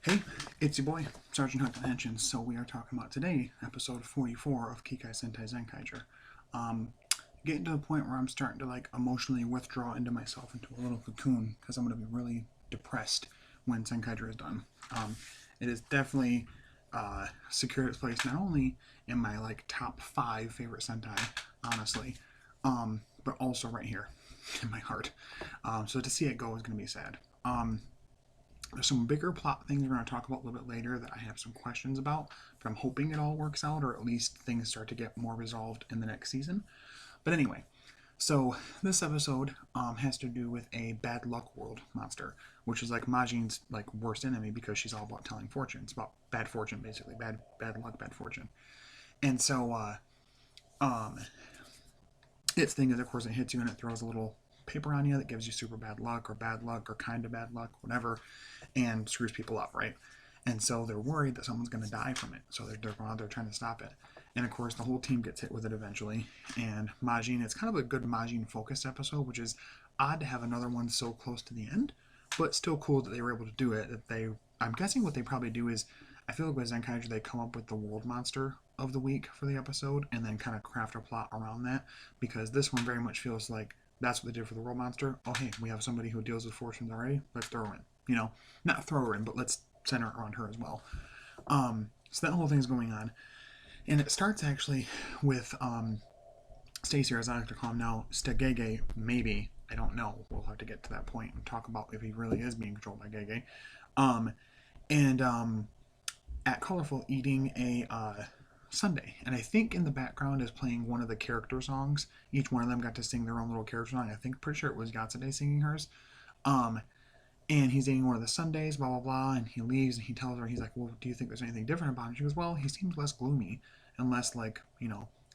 Hey, it's your boy, Sergeant Hunt Dimensions. So we are talking about today, episode 44 of Kikai Sentai Zenkaiger. Um, Getting to the point where I'm starting to emotionally withdraw into myself into a little cocoon because I'm going to be really depressed when Zenkaiger is done. It is definitely secured its place not only in my top five favorite Sentai, honestly, but also right here in my heart. So to see it go is going to be sad. There's some bigger plot things we're going to talk about a little bit later that I have some questions about, but I'm hoping it all works out, or at least things start to get more resolved in the next season. But anyway, so this episode has to do with a bad luck world monster, which is like Majin's worst enemy because she's all about telling fortunes, about bad fortune basically, bad luck, bad fortune. And so its thing is, of course, it hits you and it throws a little paper on you that gives you super bad luck or kind of bad luck, whatever, and screws people up, right? And so they're worried that someone's going to die from it. So they're going out there trying to stop it. And of course, the whole team gets hit with it eventually. And Majin, it's kind of a good Majin focused episode, which is odd to have another one so close to the end, but still cool that they were able to do it. I'm guessing what they probably do is, I feel like with Zenkaiger, they come up with the world monster of the week for the episode and then kind of craft a plot around that, because this one very much feels like that's what they did for the world monster. Oh, hey, we have somebody who deals with fortunes already. Let's throw her in. Not throw her in, but let's center around her as well. So that whole thing's going on. And it starts actually with Stacy, or as I like to call him now, Stegege, maybe. I don't know. We'll have to get to that point and talk about if he really is being controlled by Gege. And at Colorful eating a Sunday. And I think in the background is playing one of the character songs. Each one of them got to sing their own little character song. I think, pretty sure it was Gatsune singing hers. And he's eating one of the Sundays, blah, blah, blah, and he leaves and he tells her, he's like, well, do you think there's anything different about him? She goes, well, he seems less gloomy and less,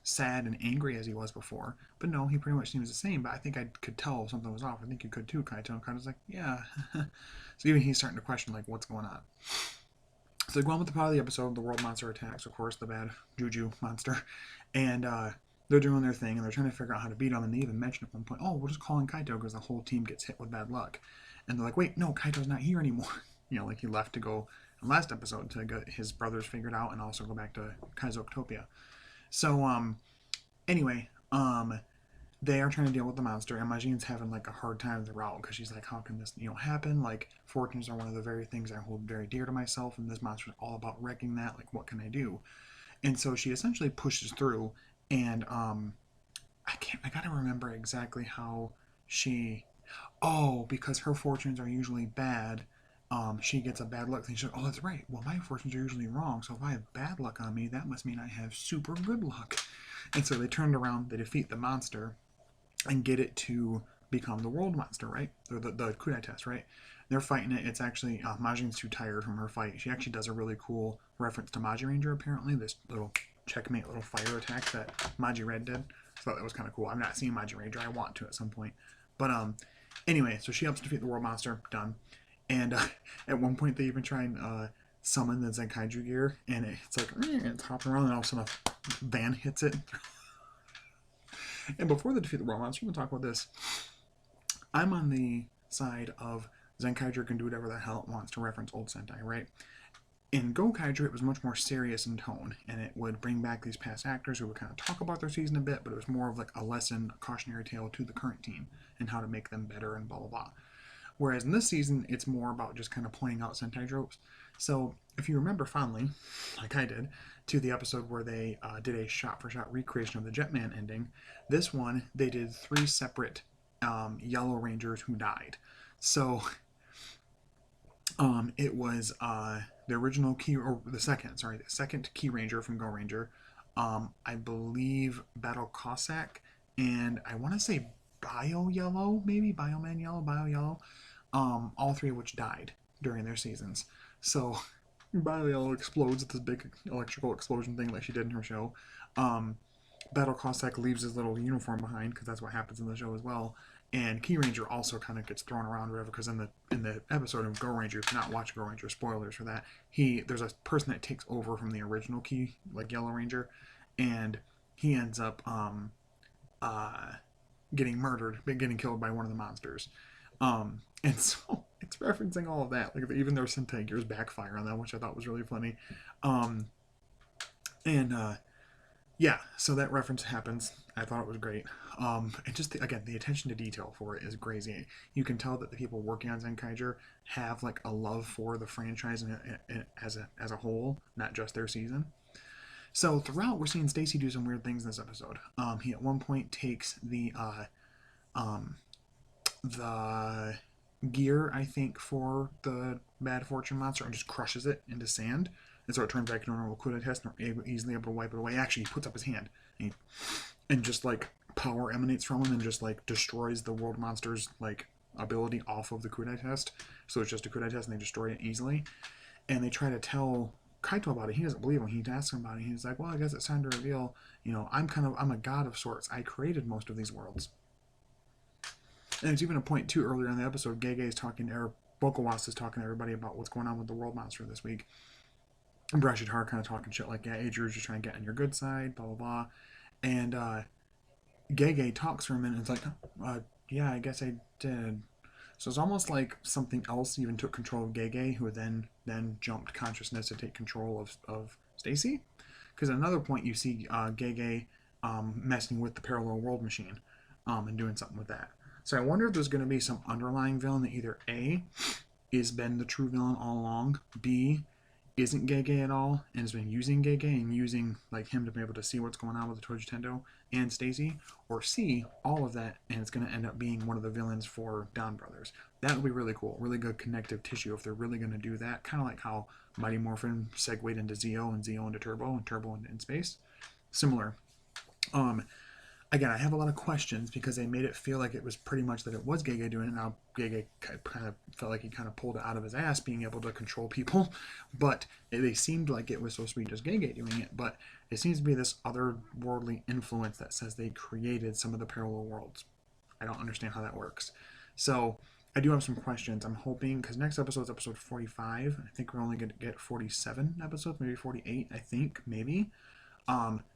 sad and angry as he was before. But no, he pretty much seems the same, but I think I could tell something was off. I think you could too, Kaito. And Kaito's like, yeah. So even he's starting to question, what's going on. So they go on with the part of the episode, the world monster attacks, of course, the bad Juju monster. And they're doing their thing, and they're trying to figure out how to beat him, and they even mention at one point, oh, we'll just call in Kaito because the whole team gets hit with bad luck. And they're like, wait, no, Kaito's not here anymore. He left to go in the last episode to get his brothers figured out and also go back to Kaizoctopia. So, anyway, they are trying to deal with the monster, and Majin's having a hard time with the route because she's like, how can this happen? Fortunes are one of the very things I hold very dear to myself, and this monster is all about wrecking that. What can I do? And so she essentially pushes through, and I gotta remember exactly how she. Oh, because her fortunes are usually bad, she gets a bad luck thing. She's like, oh, that's right. Well, my fortunes are usually wrong, so if I have bad luck on me, that must mean I have super good luck. And so they turned around, they defeat the monster, and get it to become the world monster, right? Or the Kudai test, right? They're fighting it. It's actually, Majin's too tired from her fight. She actually does a really cool reference to Maji Ranger, apparently. This little checkmate, little fire attack that Maji Red did. I thought that was kind of cool. I've not seen Maji Ranger. I want to at some point. But anyway, so she helps defeat the world monster. Done. And at one point, they even try and summon the Zenkaiger gear, and it's it's hopping around, and all of a sudden a van hits it. And before they defeat the world monster, we're going to talk about this. I'm on the side of Zenkaiger can do whatever the hell it wants, to reference old Sentai, right? In Gokaiger, it was much more serious in tone, and it would bring back these past actors who would kind of talk about their season a bit, but it was more of a lesson, a cautionary tale to the current team and how to make them better and blah, blah, blah. Whereas in this season, it's more about just kind of pointing out Sentai tropes. So if you remember fondly, like I did, to the episode where they did a shot-for-shot recreation of the Jetman ending, this one, they did 3 separate Yellow Rangers who died. So it was the original key, or the second Key Ranger from Go Ranger, I believe Battle Cossack, and I want to say Bio Yellow, maybe Bioman Yellow, Bio Yellow, all 3 of which died during their seasons. So Bio Yellow explodes at this big electrical explosion thing like she did in her show. Battle Cossack leaves his little uniform behind because that's what happens in the show as well. And Key Ranger also kind of gets thrown around or whatever, because in the episode of Go Ranger, if you not watch Go Ranger, spoilers for that, there's a person that takes over from the original Key, Yellow Ranger, and he ends up getting murdered, getting killed by one of the monsters. And so it's referencing all of that. Like even their Sentai gears backfire on them, which I thought was really funny. Um, and yeah, so that reference happens. I thought it was great. And just again, the attention to detail for it is crazy. You can tell that the people working on Zenkaiger have like a love for the franchise as a whole, not just their season. So throughout, we're seeing Stacy do some weird things in this episode. He at one point takes the gear, I think, for the Bad Fortune monster and just crushes it into sand. And so it turns back into a normal Kudai test and are easily able to wipe it away. Actually, he puts up his hand and just like power emanates from him and just like destroys the world monster's like ability off of the Kudai test. So it's just a Kudai test and they destroy it easily. And they try to tell Kaito about it. He doesn't believe him. He asks him about it. He's like, well, I guess it's time to reveal, I'm a god of sorts. I created most of these worlds. And it's even a point too earlier in the episode, Gege is talking, or Bokawas is talking to everybody about what's going on with the world monster this week. And Brashid Har kind of talking shit like, yeah, Adrian's just trying to get on your good side, blah, blah, blah. And Gege talks for a minute and it's like, yeah, I guess I did. So it's almost like something else even took control of Gege, who then jumped consciousness to take control of Stacy. Because at another point you see Gege messing with the parallel world machine and doing something with that. So I wonder if there's going to be some underlying villain that either A, is been the true villain all along, B, isn't Gege at all, and has been using Gege and using like him to be able to see what's going on with the Toji Tendo and Stacy, or C, all of that, and it's going to end up being one of the villains for Don Brothers. That would be really cool, really good connective tissue if they're really going to do that, kind of like how Mighty Morphin segued into Zeo and Zeo into Turbo and Turbo into In Space. Similar. Again, I have a lot of questions because they made it feel like it was pretty much that it was Gege doing it. Now, Gege kind of felt like he kind of pulled it out of his ass, being able to control people. But they seemed like it was supposed to be just Gege doing it. But it seems to be this otherworldly influence that says they created some of the parallel worlds. I don't understand how that works. So I do have some questions. I'm hoping, because next episode is episode 45. I think we're only going to get 47 episodes, maybe 48, I think, maybe.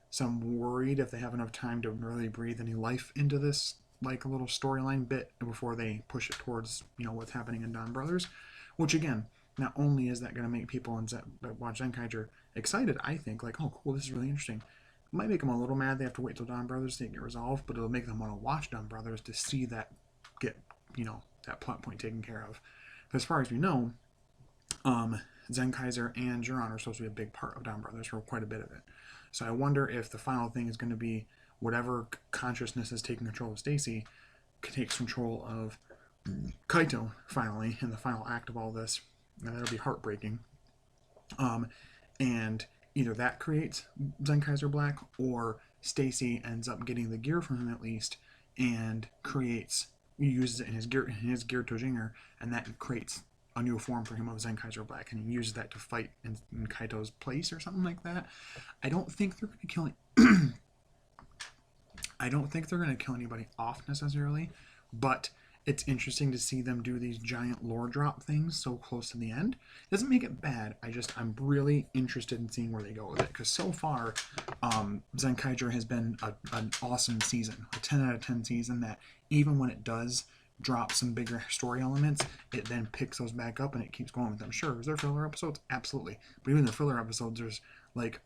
So I'm worried if they have enough time to really breathe any life into this, like a little storyline bit before they push it towards, what's happening in Don Brothers. Which again, not only is that going to make people that watch Zenkaiger excited, I think, like, oh cool, this is really interesting. It might make them a little mad they have to wait till Don Brothers to get resolved, but it'll make them want to watch Don Brothers to see that get, that plot point taken care of. But as far as we know, Zenkaiger and Juron are supposed to be a big part of Don Brothers for quite a bit of it. So I wonder if the final thing is going to be whatever consciousness is taking control of Stacy takes control of Kaito finally in the final act of all this. And that'll be heartbreaking. And either that creates Zenkaiger Black, or Stacy ends up getting the gear from him at least and uses it in his gear Tojinger, and that creates a new form for him of Zenkaiger Black, and he uses that to fight in Kaito's place or something like that. I don't think they're going to kill I don't think they're going to kill anybody off necessarily, but it's interesting to see them do these giant lore drop things so close to the end. It doesn't make it bad. I'm really interested in seeing where they go with it, because so far Zenkaiger has been an awesome season, a 10 out of 10 season that even when it does drop some bigger story elements, it then picks those back up and it keeps going with them. Sure, is there filler episodes? Absolutely. But even the filler episodes, there's like,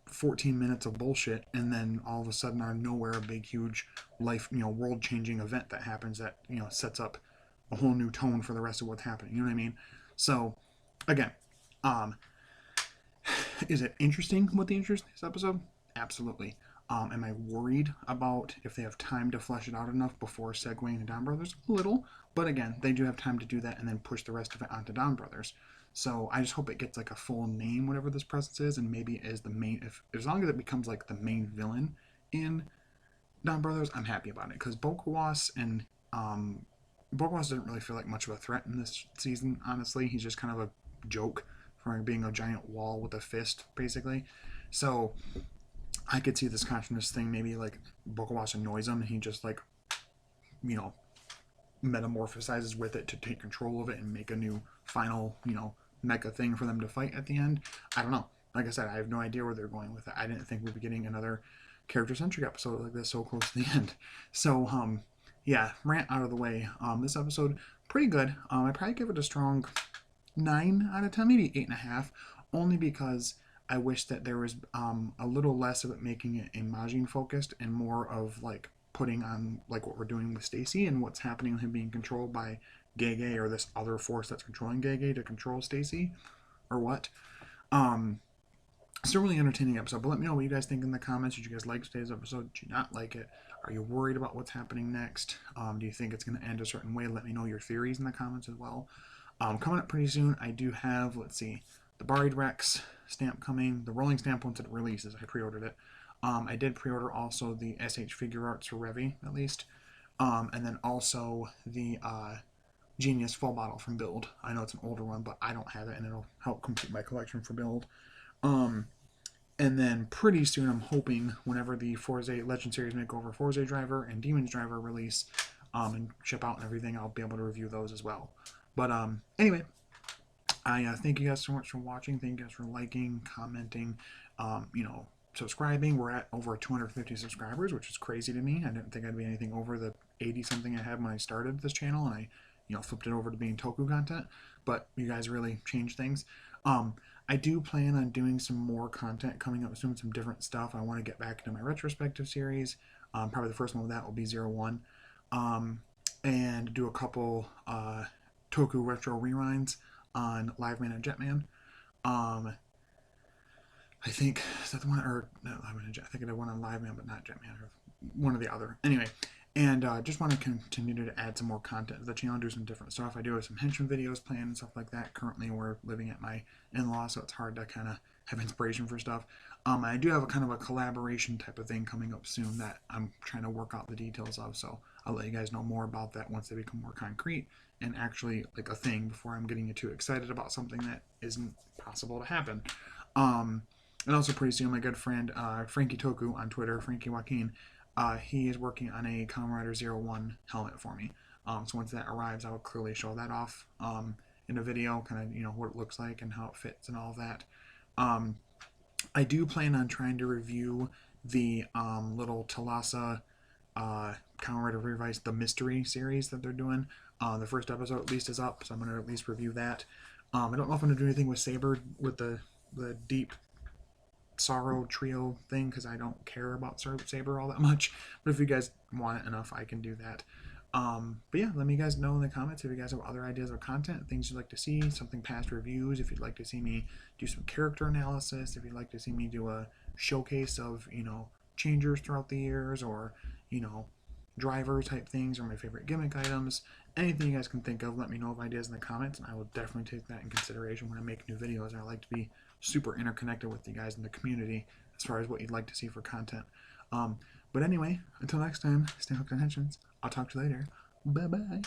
14 minutes of bullshit, and then all of a sudden out of nowhere, a big, huge life, world-changing event that happens that, sets up a whole new tone for the rest of what's happening. You know what I mean? So, again, is it interesting what the interest in this episode? Absolutely. Am I worried about if they have time to flesh it out enough before segueing to Don Brothers? A little, but again, they do have time to do that and then push the rest of it onto Don Brothers. So I just hope it gets like a full name, whatever this presence is, and maybe is the main, as long as it becomes like the main villain in Don Brothers, I'm happy about it. Because Bokawas doesn't really feel like much of a threat in this season, honestly. He's just kind of a joke for being a giant wall with a fist, basically. So I could see this consciousness thing, maybe like Bokawas annoys him and he just like, metamorphosizes with it to take control of it and make a new final, mecha thing for them to fight at the end. I don't know. Like I said, I have no idea where they're going with it. I didn't think we'd be getting another character-centric episode like this so close to the end. So, yeah, rant out of the way. This episode pretty good. I'd probably give it a strong 9 out of 10, maybe 8.5, only because I wish that there was a little less of it making it a Majin focused and more of like putting on like what we're doing with Stacy and what's happening with him being controlled by Gege or this other force that's controlling Gege to control Stacy or what. Um, Still really entertaining episode, but let me know what you guys think in the comments. Did you guys like today's episode? Did you not like it? Are you worried about what's happening next? Do you think it's going to end a certain way? Let me know your theories in the comments as well. Coming up pretty soon, I do have, let's see, the Buried Rex stamp coming. The rolling stamp once it releases. I pre-ordered it. I did pre-order also the SH figure arts for Revy, at least. And then also the Genius full bottle from Build. I know it's an older one, but I don't have it, and it'll help complete my collection for Build. And then pretty soon, I'm hoping whenever the Forza Legend Series Makeover Forza Driver and Demons Driver release and ship out and everything, I'll be able to review those as well. But anyway, I thank you guys so much for watching. Thank you guys for liking, commenting, subscribing. We're at over 250 subscribers, which is crazy to me. I didn't think I'd be anything over the 80-something I had when I started this channel, and I flipped it over to being Toku content. But you guys really changed things. I do plan on doing some more content coming up soon, some different stuff. I want to get back into my retrospective series. Probably the first one of that will be 01. And do a couple Toku retro rewinds on Liveman and Jetman. I think, is that the one, or no, Liveman and Jet, I think I did one on Liveman, but not Jetman, or one or the other. Anyway, and just want to continue to add some more content to the channel, do some different stuff. I do have some henchman videos planned and stuff like that. Currently, we're living at my in-laws, so it's hard to kind of have inspiration for stuff. I do have a kind of a collaboration type of thing coming up soon that I'm trying to work out the details of, so I'll let you guys know more about that once they become more concrete and actually like a thing before I'm getting you too excited about something that isn't possible to happen. And also pretty soon, my good friend Frankie Toku on Twitter, Frankie Joaquin, he is working on a Kamen Rider 01 helmet for me. So once that arrives, I will clearly show that off in a video, kind of what it looks like and how it fits and all of that. I do plan on trying to review the little Talasa Kamen Rider Revised, the Mystery series that they're doing. The first episode at least is up, so I'm going to at least review that. I don't know if I'm going to do anything with Saber, with the Deep Sorrow trio thing, because I don't care about Saber all that much, but if you guys want it enough, I can do that. But yeah, let me guys know in the comments if you guys have other ideas of content, things you'd like to see, something past reviews, if you'd like to see me do some character analysis, if you'd like to see me do a showcase of changers throughout the years, or driver type things, or my favorite gimmick items, anything you guys can think of, let me know of ideas in the comments, and I will definitely take that in consideration when I make new videos. I like to be super interconnected with you guys in the community as far as what you'd like to see for content. But anyway, until next time, stay hooked on Henshins. I'll talk to you later. Bye bye.